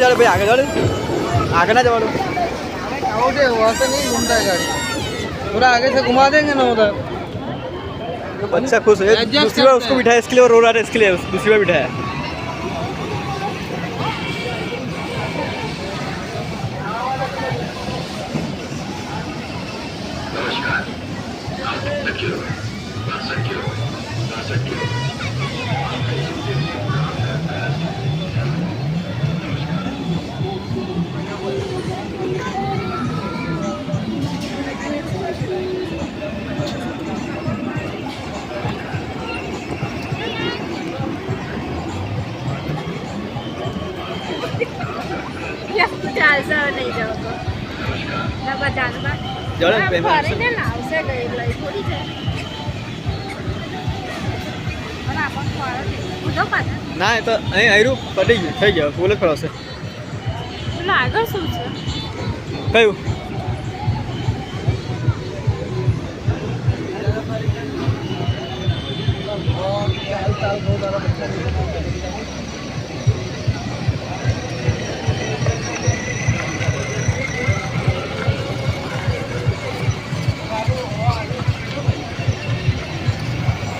जाओ भाई, आगे जाओ, आगे ना जाओ। अरे वैसे नहीं घूमता है गाड़ी, पूरा आगे से घुमा देंगे ना उधर। बच्चा खुश है, दूसरी बार उसको बिठाया इसके लिए, और रो रहा था इसके लिए, दूसरी बार बिठाया। नहीं जाओ तो ना बजान बा जाओ पे फरे ने ना उसे गई लई थोड़ी છે અને આપણ ફરે ઉધો પાછા ના એ તો અહીં આયરું પડી ગયું, થઈ ગયો, ફૂલ જ ફરાવશે. પેલા આગળ શું છે કયું?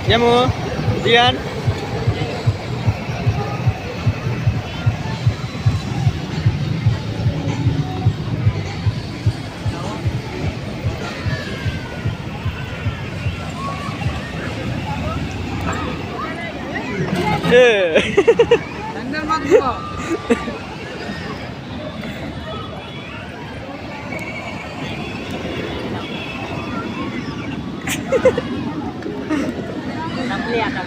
Jamu, Dian. अंदर मत घुमाओ। नकली आता